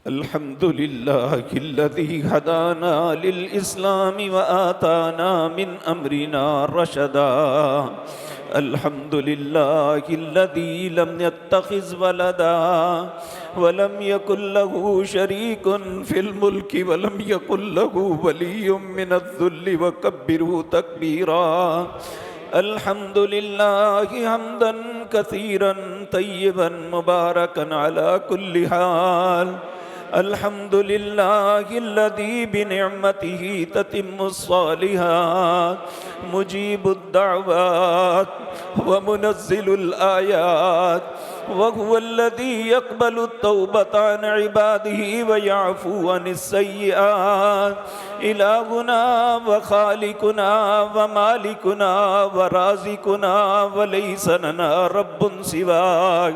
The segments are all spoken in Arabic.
الحمد لله الذي هدانا للإسلام وآتانا من أمرنا رشدا. الحمد لله الذي لم يتخذ ولدا ولم يكن له شريك في الملك ولم يكن له ولي من الذل وكبره تكبيرا. الحمد لله حمدا كثيرا طيبا مباركا على كل حال. الحمد لله الذي بنعمته تتم الصالحات، مجيب الدعوات ومنزل الآيات، وهو الذي يقبل التوبة عن عباده ويعفو عن السيئات. إلهنا وخالقنا ومالكنا ورازقنا وليس لنا رب سواك.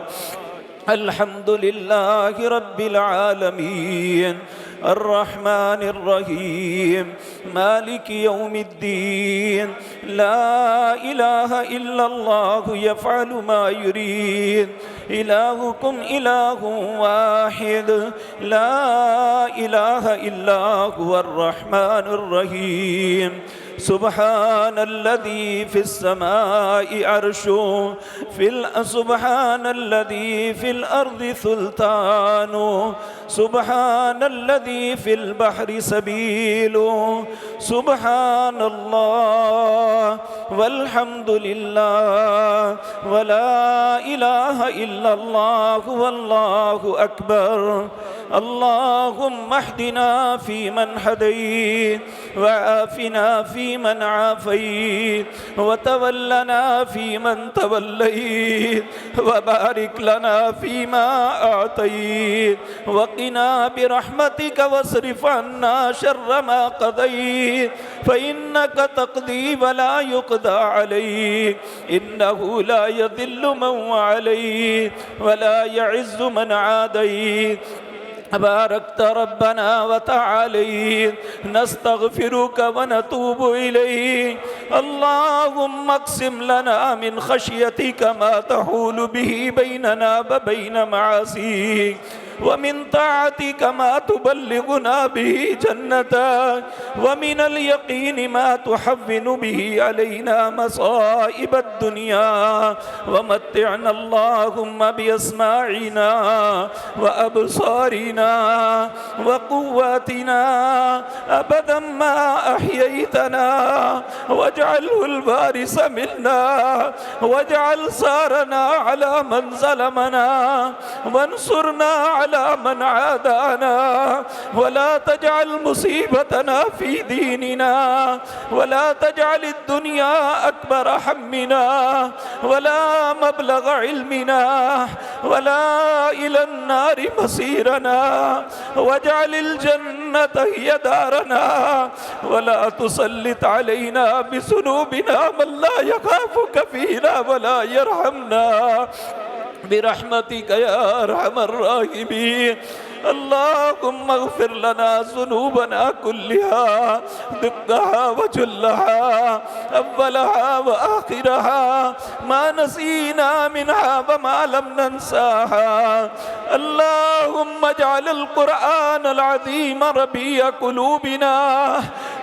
الحمد لله رب العالمين الرحمن الرحيم مالك يوم الدين. لا إله إلا الله يفعل ما يريد. إلهكم إله واحد لا إله إلا هو الرحمن الرحيم. سبحان الذي في السماء عرشه سبحان الذي في الأرض سلطانه، سبحان الذي في البحر سبيله. سبحان الله والحمد لله ولا إله إلا الله والله أكبر. اللهم اهدنا فيمن هديت وعافنا فيمن عافيت وتولنا فيمن توليت وبارك لنا فيما أعطيت وقنا برحمتك واصرف عنا شر ما قضيت فإنك تقضي ولا يقضى عليك إنه لا يذل من وعليت ولا يعز من عاديت. باركت ربنا وتعاليت. نستغفرك ونتوب إليك. اللهم اقسم لنا من خشيتك ما تحول به بيننا وبين معاصيك، ومن طاعتك ما تبلغنا به جنتك، ومن اليقين ما تحون به علينا مصائب الدنيا. ومتعنا اللهم بأسماعنا وأبصارنا وقواتنا أبدا ما أحييتنا، واجعله الوارث منا، واجعل ثارنا على من ظلمنا، وانصرنا على من عادانا، ولا تجعل مصيبتنا في ديننا، ولا تجعل الدنيا أكبر همنا ولا مبلغ علمنا ولا إلى النار مصيرنا، واجعل الجنة هي دارنا، ولا تسلط علينا بذنوبنا من لا يخافك فينا ولا يرحمنا برحمتك يا أرحم الراحمين. اللهم اغفر لنا ذنوبنا كلها دقها وجلها أولها وآخرها ما نسينا منها وما لم ننساها. اللهم اجعل القرآن العظيم ربيع قلوبنا.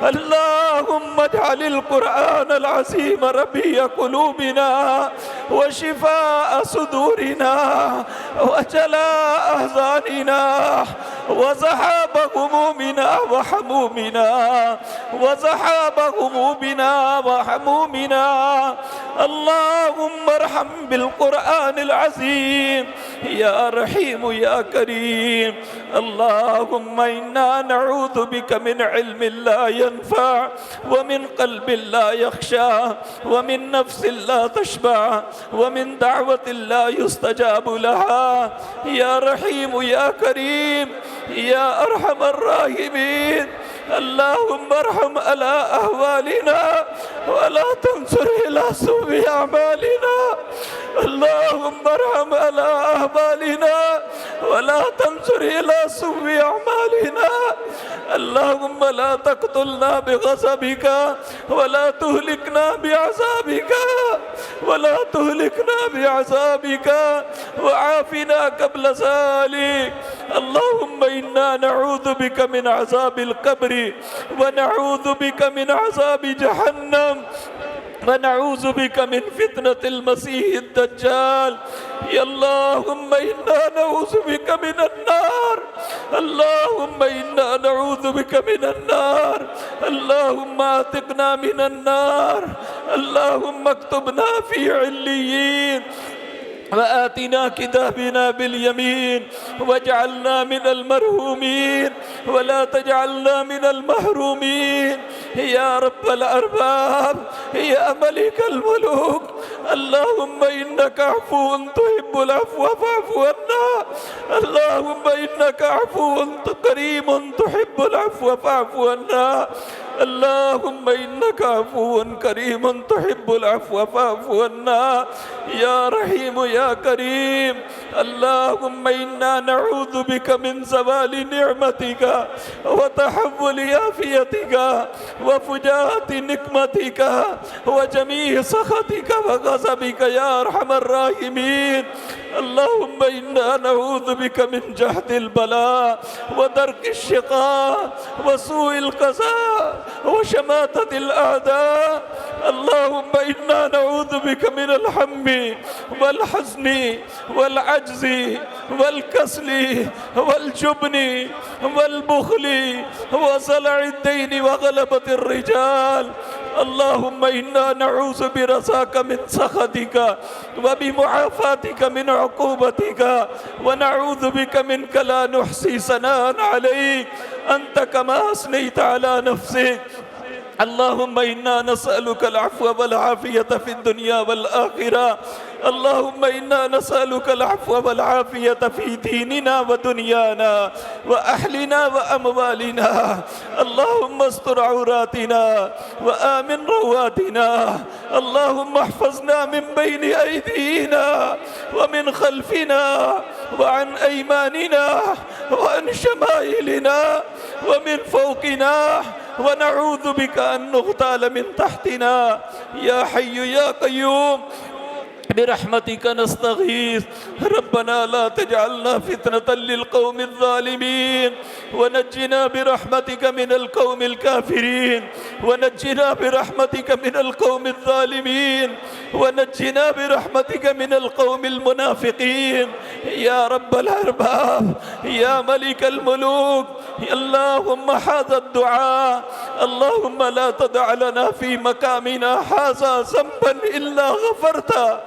اللهم اجعل القرآن العظيم ربيع قلوبنا وشفاء صدورنا وجلاء أحزاننا وذهاب همومنا وحمومنا وذهاب همومنا وحمومنا. اللهم ارحم بالقرآن العظيم يا رحيم يا كريم. اللهم إنا نعوذ بك من علم لا ينفع ومن قلب لا يخشى ومن نفس لا تشبع ومن دعوة لا يستجاب لها. يا رحيم يا كريم يا أرحم الراحمين. اللهم ارحم على أهوالنا ولا تنظر إلى سوء أعمالنا. اللهم ارحم على أهوالنا ولا تنظر إلى سوء أعمالنا. اللهم لا تقتلنا بغضبك ولا تهلكنا بعذابك، ولا تهلكنا بعذابك، وعافنا قبل ذلك. اللهم إنا نعوذ بك من عذاب القبر، ونعوذ بك من عذاب جهنم، ونعوذ بك من فتنة المسيح الدجال. يا اللهم إنا نعوذ بك من النار، اللهم إنا نعوذ بك من النار. اللهم اعتقنا من النار، اللهم اكتبنا في عليين، وآتنا كتابنا باليمين، واجعلنا من المرحومين ولا تجعلنا من المحرومين. يا رب الأرباب، يا ملك الملوك، اللهم إنك عفو تحب العفو فاعف عنا. اللهم إنك عفو كريم تحب العفو فاعف عنا. اللهم إنك عفو كريم تحب العفو فاعف عنا. يا رحيم يا كريم، اللهم إنا نعوذ بك من زوال نعمتك وتحول عافيتك وفجاءة نقمتك وجميع سخطك وغضبك يا أرحم الراحمين. اللهم إنا نعوذ بك من جهد البلاء ودرك الشقاء وسوء القضاء وشماتة الأعداء. اللهم إنا نعوذ بك من الهم والحزن والعجز والكسل والجبن والبخل وصلع الدين وغلبة الرجال. اللهم إنا نعوذ برزاك من سخطك وبمعافاتك من عقوبتك، ونعوذ بك منك لا نحصي ثناء عليك أنت كما أثنيت على نفسك. اللهم إنا نسألك العفو والعافية في الدنيا والآخرة. اللهم إنا نسألك العفو والعافية في ديننا ودنيانا وأهلنا وأموالنا. اللهم استر عوراتنا وآمن رواتنا. اللهم احفظنا من بين أيدينا ومن خلفنا وعن أيماننا وعن شمائلنا ومن فوقنا، ونعوذ بك أن نغتال من تحتنا. يا حي يا قيوم برحمتك نستغيث. ربنا لا تجعلنا فتنة للقوم الظالمين، ونجنا برحمتك من القوم الكافرين، ونجنا برحمتك من القوم الظالمين، ونجنا برحمتك من القوم المنافقين. يا رب الأرباب، يا ملك الملوك، اللهم هذا الدعاء، اللهم لا تدع لنا في مقامنا هذا ذنبا إلا غفرته،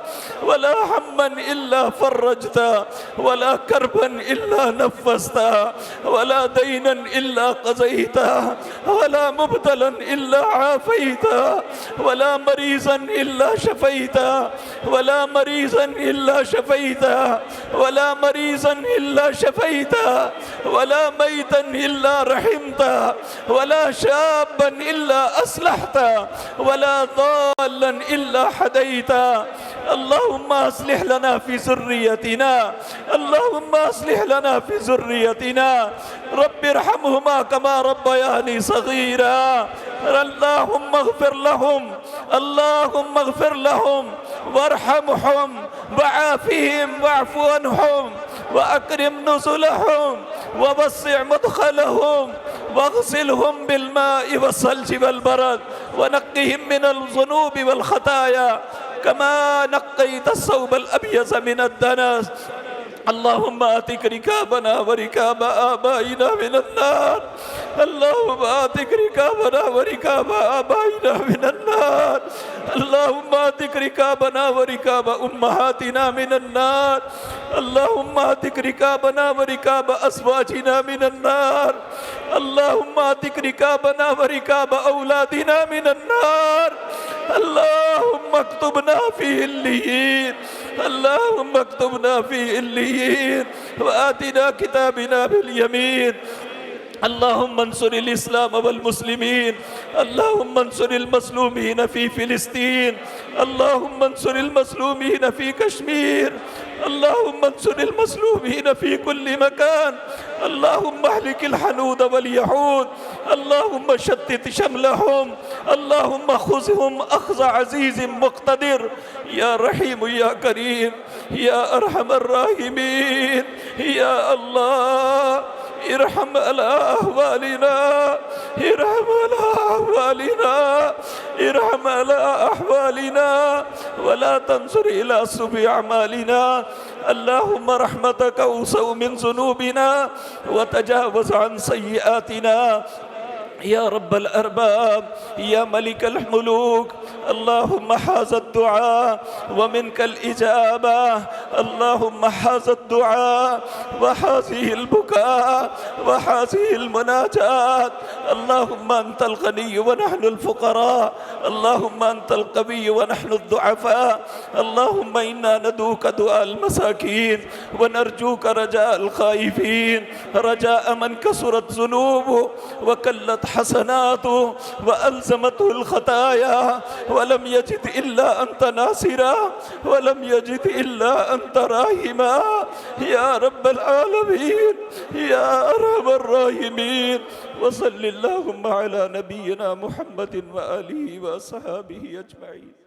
ولا هما إلا فرجته، ولا كربا إلا نفسته، ولا دينا إلا قضيته، ولا مبتلا إلا عافيته، ولا مريضا إلا شفيته، ولا مريضا إلا شفيته، ولا مريضا إلا شفيته، ولا ميتا إلا رحمته، ولا شابا إلا أصلحته، ولا ضالا إلا هديته. اللهم أصلح لنا في ذريتنا، اللهم أصلح لنا في ذريتنا. رب ارحمهما كما ربياني صغيرا. اللهم اغفر لهم، اللهم اغفر لهم وارحمهم وعافهم واعف عنهم وأكرم نزلهم ووسع مدخلهم واغسلهم بالماء والثلج والبرد ونقهم من الذنوب والخطايا كما نقيت الثوب الأبيض من الدنس. اللهم آتك ركابنا وركاب آبائنا من النار، اللهم آتك ركابنا وركاب آبائنا من النار، اللهم آتك ركابنا وركاب أمهاتنا من النار، اللهم آتك ركابنا وركاب أزواجنا من النار، اللهم آتك ركابنا وركاب أولادنا من النار. اللهم اكتبنا في الليين، اللهم اكتبنا في الليين، وآتنا كتابنا باليمين. اللهم انصر الإسلام والمسلمين، اللهم انصر المظلومين في فلسطين، اللهم انصر المظلومين في كشمير، اللهم انصر المظلومين في كل مكان. اللهم اهلك الحنود واليهود. اللهم شتت شملهم. اللهم خذهم أخذ عزيز مقتدر. يا رحيم يا كريم يا أرحم الراحمين. يا الله ارحم على أحوالنا، ارحم على أحوالنا، ارحم على أحوالنا، ولا تنظر إلى سوء أعمالنا. اللهم رحمتك أوسع من ذنوبنا وتجاوز عن سيئاتنا. يا رب الأرباب يا ملك الملوك، اللهم هذا الدعاء ومنك الإجابة. اللهم هذا الدعاء وهذه البكاء وهذه المناجاة. اللهم أنت الغني ونحن الفقراء. اللهم أنت القوي ونحن الضعفاء. اللهم إنا ندعوك دعاء المساكين ونرجوك رجاء الخائفين، رجاء من كثرت ذنوبه وكلت حسناته وألزمته الخطايا ولم يجد إلا أنت ناصرا ولم يجد إلا أنت راحما. يا رب العالمين يا أرحم الراحمين. وصل اللهم على نبينا محمد وآله وصحابه أجمعين.